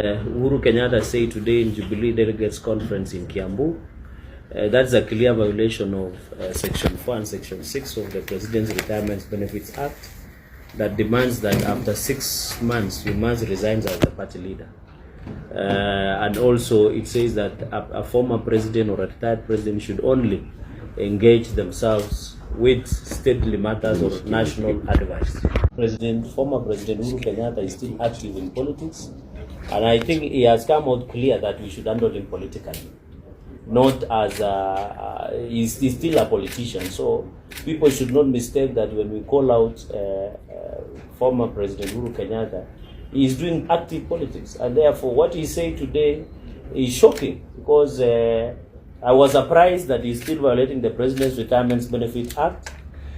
Uhuru Kenyatta said today in Jubilee Delegates Conference in Kiambu. That's a clear violation of Section 4 and Section 6 of the President's Retirement Benefits Act that demands that after 6 months you must resign as the party leader. And also it says that a former president or a retired president should only engage themselves with stately matters or national advice. Former President Uhuru Kenyatta is still active in politics, and I think he has come out clear that we should handle him politically, not as he's still a politician. So people should not mistake that when we call out former President Uhuru Kenyatta, he is doing active politics, and therefore what he said today is shocking, because I was surprised that he's still violating the President's Retirement Benefit Act.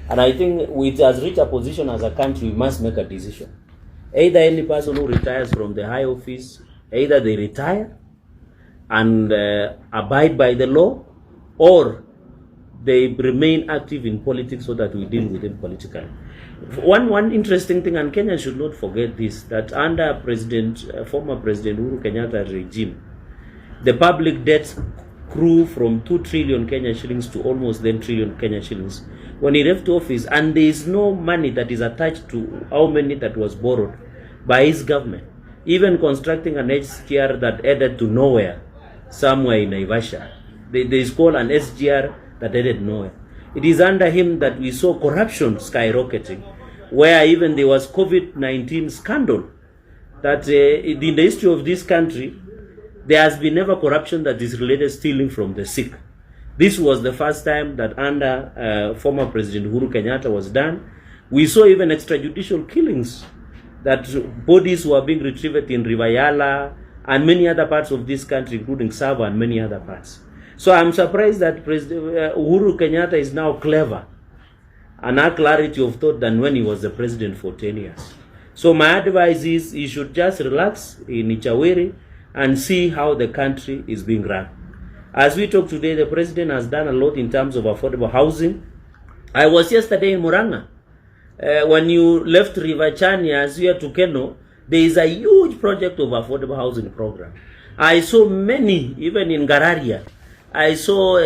And I think we has reached a position as a country, we must make a decision. Either any person who retires from the high office, either they retire and abide by the law, or they remain active in politics so that we deal with them politically. One interesting thing, and Kenya should not forget this, that under former President Uhuru Kenyatta's regime, the public debt grew from 2 trillion Kenya shillings to almost 10 trillion Kenya shillings when he left office, and there is no money that is attached to how many that was borrowed by his government. Even constructing an SGR that added to nowhere somewhere in Wacha. There is called an SGR that added nowhere. It is under him that we saw corruption skyrocketing, where even there was COVID-19 scandal that in the history of this country, there has been never corruption that is related stealing from the sick. This was the first time that under former President Uhuru Kenyatta was done. We saw even extrajudicial killings, that bodies were being retrieved in Rivayala and many other parts of this country, including Sava and many other parts. So I'm surprised that President Uhuru Kenyatta is now clever and has clarity of thought than when he was the president for 10 years. So my advice is he should just relax in Ichaweri and see how the country is being run. As we talk today, the president has done a lot in terms of affordable housing. I was yesterday in Muranga. When you left River Chania as you are to Keno, there is a huge project of affordable housing program. I saw many, even in Gararia. I saw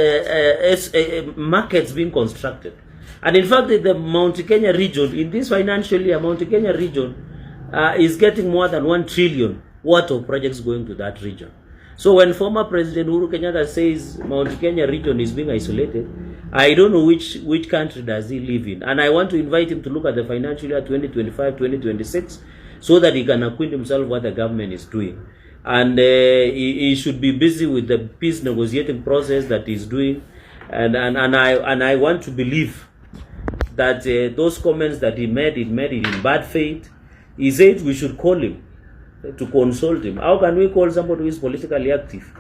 markets being constructed. And in fact, the Mount Kenya region, in this financial year, Mount Kenya region is getting more than 1 trillion worth of projects going to that region. So when former President Uhuru Kenyatta says Mount Kenya region is being isolated, I don't know which country does he live in. And I want to invite him to look at the financial year 2025-2026 so that he can acquaint himself what the government is doing. And he should be busy with the peace negotiating process that he's doing. And I want to believe that those comments that he made it in bad faith. He said we should call him to consult him. How can we call somebody who is politically active?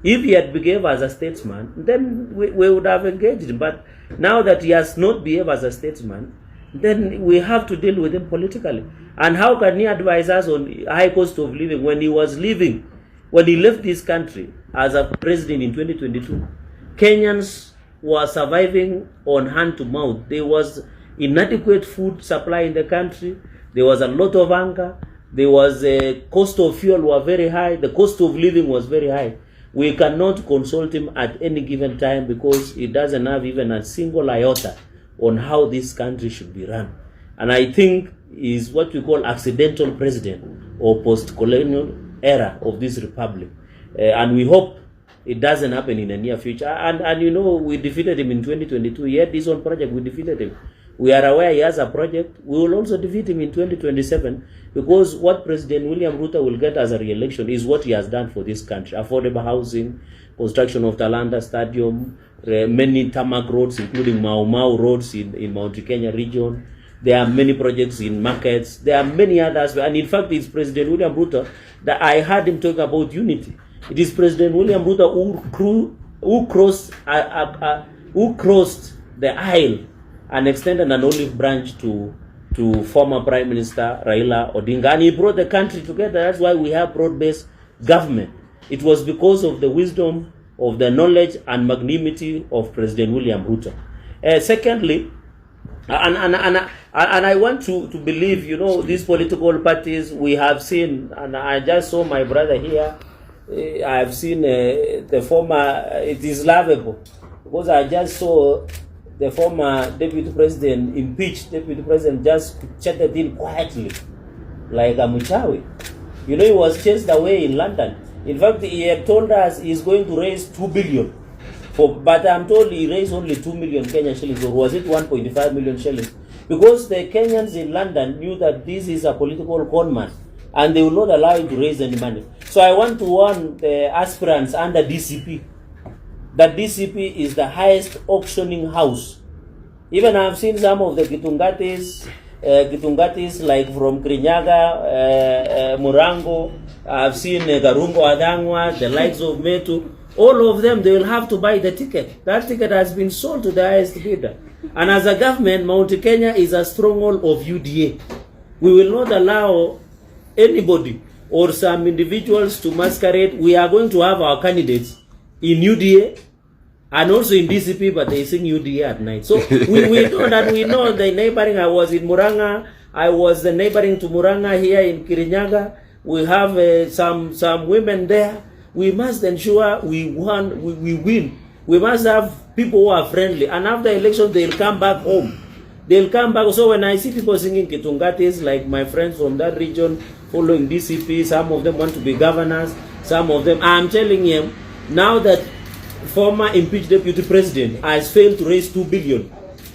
If he had behaved as a statesman, then we would have engaged him. But now that he has not behaved as a statesman, then we have to deal with him politically. And how can he advise us on high cost of living when he was living, when he left this country as a president in 2022? Kenyans were surviving on hand to mouth. There was inadequate food supply in the country. There was a lot of hunger. There was a cost of fuel were very high. The cost of living was very high. We cannot consult him at any given time because he doesn't have even a single iota on how this country should be run. And I think is what we call accidental president or post-colonial era of this republic. And we hope it doesn't happen in the near future. And you know, we defeated him in 2022. He had his own project, we defeated him. We are aware he has a project. We will also defeat him in 2027 because what President William Ruto will get as a re-election is what he has done for this country. Affordable housing, construction of Talanta Stadium, many tarmac roads, including Mau Mau roads in Mount Kenya region. There are many projects in markets. There are many others. And in fact, it's President William Ruto that I heard him talk about unity. It is President William Ruto who crossed the aisle and extended an olive branch to former Prime Minister Raila Odinga. And he brought the country together. That's why we have broad-based government. It was because of the wisdom, of the knowledge and magnanimity of President William Ruto. Secondly, And I want to believe, you know, these political parties we have seen, and I just saw my brother here. I have seen the former. It is lovable because I just saw the former deputy president, impeached deputy president, just chatted in quietly like a muchawi. You know, he was chased away in London. In fact, he had told us he's going to raise 2 billion. But I'm told he raised only 2 million Kenyan shillings, or was it 1.5 million shillings? Because the Kenyans in London knew that this is a political conman, and they will not allow him to raise any money. So I want to warn the aspirants under DCP that DCP is the highest auctioning house. Even I've seen some of the Gitungatis like from Kirinyaga, Murango. I've seen Garungo Adangwa, the likes of Metu. All of them, they will have to buy the ticket. That ticket has been sold to the highest bidder. And as a government, Mount Kenya is a stronghold of UDA. We will not allow anybody or some individuals to masquerade. We are going to have our candidates in UDA and also in DCP, but they sing UDA at night. So we know that we know the neighboring. I was in Muranga. I was the neighboring to Muranga here in Kirinyaga. We have some women there. We must ensure we win. We must have people who are friendly. And after election, they'll come back home. They'll come back. So when I see people singing Kitungatis, like my friends from that region, following DCP, some of them want to be governors, some of them, I'm telling you, now that former impeached deputy president has failed to raise 2 billion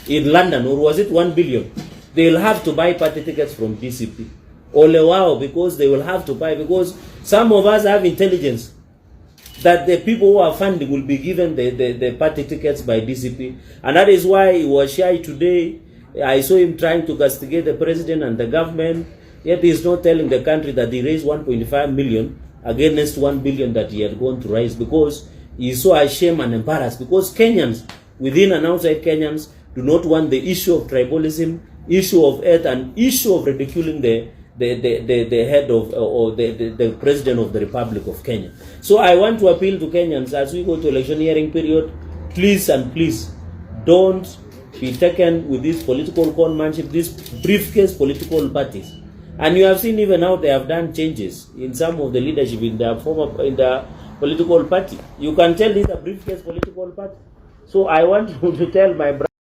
in London, or was it 1 billion, they'll have to buy party tickets from DCP. Ole wow, because they will have to buy, because some of us have intelligence that the people who are funding will be given the party tickets by DCP. And that is why he was shy today. I saw him trying to castigate the president and the government, yet he's not telling the country that he raised 1.5 million against 1 billion that he had gone to raise, because he's so ashamed and embarrassed, because Kenyans, within and outside Kenyans, do not want the issue of tribalism, issue of earth, and issue of ridiculing the head of or the president of the Republic of Kenya. So I want to appeal to Kenyans as we go to electioneering period, please and please don't be taken with this political conmanship, these briefcase political parties. And you have seen even now they have done changes in some of the leadership in the political party. You can tell this a briefcase political party. So I want to tell my brother